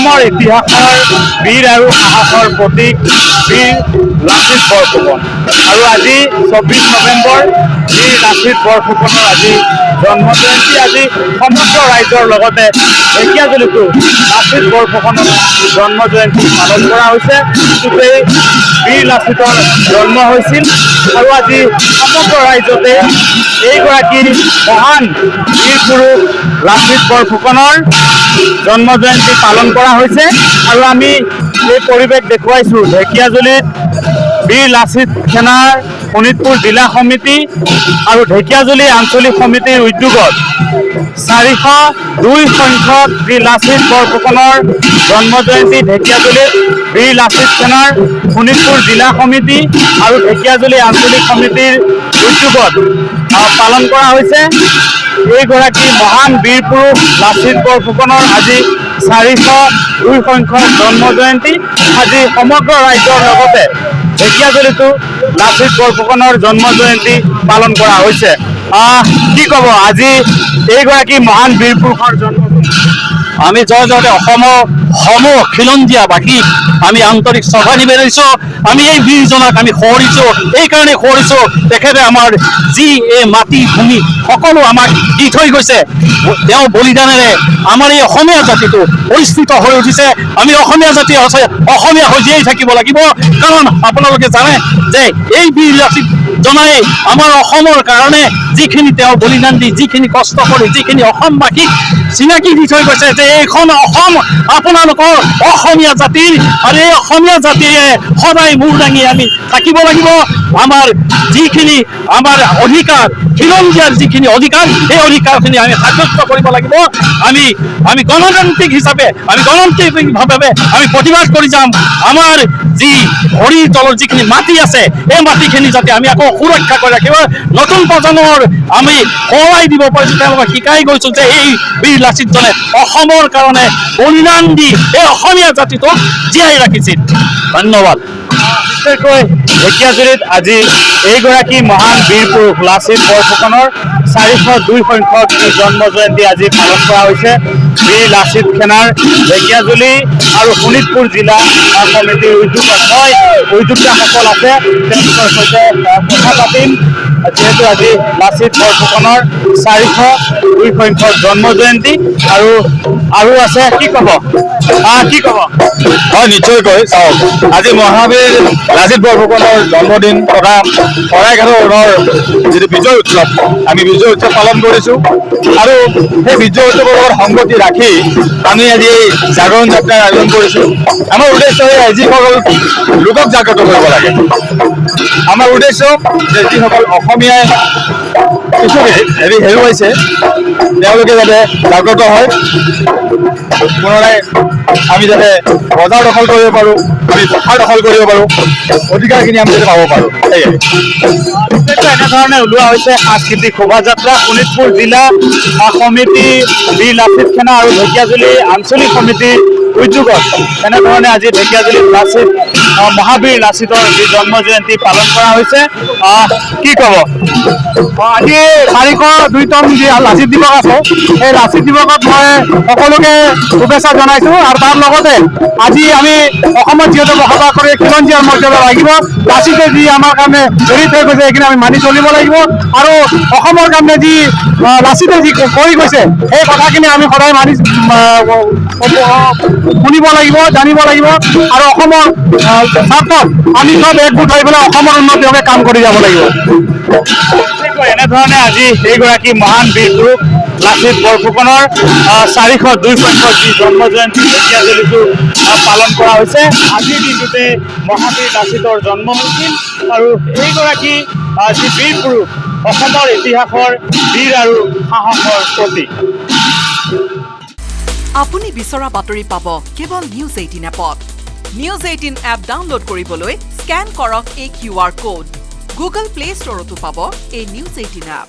অসমৰ ইতিহাসৰ বীৰ আৰু সাহসৰ প্ৰতীক বীৰ লাচিত বৰফুকন আৰু আজি 24 নৱেম্বৰ বীৰ লাচিত বৰফুকনৰ আজি জন্ম জয়ন্তী। আজি সমগ্ৰ ৰাজ্যৰ লগতে ঢেকীয়াজুলিতো লাচিত বৰফুকনৰ জন্ম জয়ন্তী পালন কৰা হৈছে। গোটেই বীৰ লাচিতৰ জন্ম হৈছিল আৰু আজি সমগ্ৰ ৰাজ্যতে এইগৰাকী মহান বীৰ পুৰুষ লাচিত বৰফুকনৰ জন্ম জয়ন্তী পালন কৰা হৈছে আৰু আমি এই পৰিৱেশ দেখুৱাইছোঁ ঢেকীয়াজুলিত বীৰ লাচিত সেনাৰ শোণিতপুৰ জিলা সমিতি আৰু ঢেকীয়াজুলি আঞ্চলিক সমিতিৰ উদ্যোগত 402 সংখ্যক বীৰ লাচিত বৰফুকনৰ জন্ম জয়ন্তী ঢেকীয়াজুলিত বীৰ লাচিত সেনাৰ শোণিতপুৰ জিলা সমিতি আৰু ঢেকীয়াজুলি আঞ্চলিক সমিতিৰ উদ্যোগত পালন কৰা হৈছে। এইগৰাকী মহান বীৰ পুৰুষ লাচিত বৰফুকনৰ আজি 402 সংখ্যক জন্ম জয়ন্তী। আজি সমগ্ৰ ৰাজ্যৰ লগতে ঢেকীয়াজুলিতো লাচিত বৰফুকনৰ জন্ম জয়ন্তী পালন কৰা হৈছে। কি ক'ব আজি এইগৰাকী মহান বীৰ পুৰুষৰ জন্ম আমি জয়তে অসমৰ সমূহ খিলঞ্জীয়াবাসীক আমি আন্তৰিক শ্ৰদ্ধা নিবেদিছোঁ। আমি এই বীৰজনক আমি সোঁৱৰিছোঁ, এইকাৰণে সোঁৱৰিছোঁ তেখেতে আমাৰ যি এই মাটি ভূমি সকলো আমাক দি থৈ গৈছে। তেওঁ বলিদানেৰে আমাৰ এই অসমীয়া জাতিটো পৰিস্থিত হৈ উঠিছে। আমি অসমীয়া জাতি অসমীয়া হৈ জীয়াই থাকিব লাগিব, কাৰণ আপোনালোকে জানে যে এই বীৰ লাচিত জনাই আমাৰ অসমৰ কাৰণে যিখিনি তেওঁ বলিদান দি যিখিনি কষ্ট কৰি যিখিনি অসমবাসীক চিনাকি দি থৈ গৈছে যে এইখন অসম আপোনালোকৰ অসমীয়া জাতিৰ, আৰু এই অসমীয়া জাতিয়ে সদায় মূৰ দাঙি আমি থাকিব লাগিব। আমাৰ যিখিনি আমাৰ অধিকাৰ খিলঞ্জীয়াৰ যিখিনি অধিকাৰ সেই অধিকাৰখিনি আমি সাব্যস্ত কৰিব লাগিব। আমি গণতান্ত্ৰিক হিচাপে আমি গণতান্ত্ৰিকভাৱে আমি প্ৰতিবাদ কৰি যাম। আমাৰ যি ভৰিৰ তলৰ যিখিনি মাটি আছে এই মাটিখিনি যাতে আমি আকৌ সুৰক্ষা কৰি ৰাখিব, নতুন প্ৰজন্মৰ আমি সোঁৱৰাই দিব পাৰিছোঁ। তেওঁলোকক শিকাই গৈছোঁ যে এই বীৰ লাচিতজনে অসমৰ কাৰণে বলিদান দি এই অসমীয়া জাতিটোক জীয়াই ৰাখিছিল। ধন্যবাদ। বিশেষকৈ ঢেকীয়াজুলিত আজি এইগৰাকী মহান বীৰ পুৰুষ লাচিত বৰফুকনৰ 402 সংখ্যক জন্ম জয়ন্তী আজি পালন কৰা হৈছে। বীৰ লাচিত সেনাৰ ঢেকীয়াজুলি আৰু শোণিতপুৰ জিলা সমিতিৰ উদ্যোগত মই উদ্যোক্তাসকল আছে তেওঁলোকৰ সৈতে কথা পাতিম। যিহেতু আজি লাচিত বৰফুকনৰ 402 সংখ্যক জন্ম জয়ন্তী আৰু আছে কি ক'ব? হয়, নিশ্চয়কৈ চাওক, আজি মহাবীৰ লাচিত বৰফুকনৰ জন্মদিন তথা শৰাইঘাটৰ যিটো বিজয় উৎসৱ, আমি বিজয় উৎসৱ পালন কৰিছোঁ আৰু সেই বিজয় উৎসৱৰ লগত সংগতি ৰাখি আমি আজি এই জাগৰণ যাত্ৰাৰ আয়োজন কৰিছোঁ। আমাৰ উদ্দেশ্য যিসকল লোকক জাগ্ৰত কৰিব লাগে। আমাৰ উদ্দেশ্য যে যিসকল অসমীয়াই কিছু হেৰুৱাইছে তেওঁলোকে যাতে জাগ্ৰত হয়, পুনৰাই আমি যাতে বজাৰ দখল কৰিব পাৰোঁ, আমি পথাৰ দখল কৰিব পাৰোঁ, অধিকাৰখিনি আমি যাতে পাব পাৰোঁ। সেয়াই এনেধৰণে ওলোৱা হৈছে সাংস্কৃতিক শোভাযাত্ৰা। শোণিতপুৰ জিলা সমিতি বীৰ লাচিত সেনা আৰু ঢেকীয়াজুলি আঞ্চলিক সমিতিৰ উদ্যোগত এনেধৰণে আজি ঢেকীয়াজুলিত মহাবীৰ লাচিতৰ যি জন্ম জয়ন্তী পালন কৰা হৈছে। কি ক'ব? আজি 402তম যি লাচিত দিৱস আছে, এই লাচিত দিৱসত মই সকলোকে শুভেচ্ছা জনাইছোঁ। আৰু তাৰ লগতে আজি আমি অসমত যিহেতু বসবাস কৰি খিলঞ্জীয়াৰ মৰ্যাদা লাগিব, লাচিতে যি আমাৰ কাৰণে এৰি থৈ গৈছে এইখিনি আমি মানি চলিব লাগিব। আৰু অসমৰ কাৰণে যি লাচিতে যি কৰি গৈছে সেই কথাখিনি আমি সদায় মানি শুনিব লাগিব, জানিব লাগিব। আৰু অসমৰ স্বাৰ্থত আমি চব একগোট হৈ পেলাই অসমৰ উন্নতিৰ বাবে কাম কৰি যাব লাগিব। এনেধৰণে আজি এইগৰাকী মহান বীৰ পুৰুষ লাচিত বৰফুকনৰ 402 সংখ্যক যি জন্ম জয়ন্তী ঢেকীয়াজুলিতো পালন কৰা হৈছে। আজিৰ দিনটোতে মহাবীৰ লাচিতৰ জন্ম হৈছিল আৰু এইগৰাকী যি বীৰ পুৰুষ অসমৰ ইতিহাসৰ বীৰ আৰু সাহসৰ প্ৰতীক। আপুনি বিচৰা বাতৰি পাব কেৱল নিউজ 18 এপত। নিউজ 18 এপ ডাউনলোড কৰিবলৈ স্কেন কৰক এই QR কোড। গুগল প্লে ষ্টৰতো পাব এই নিউজ 18 এপ।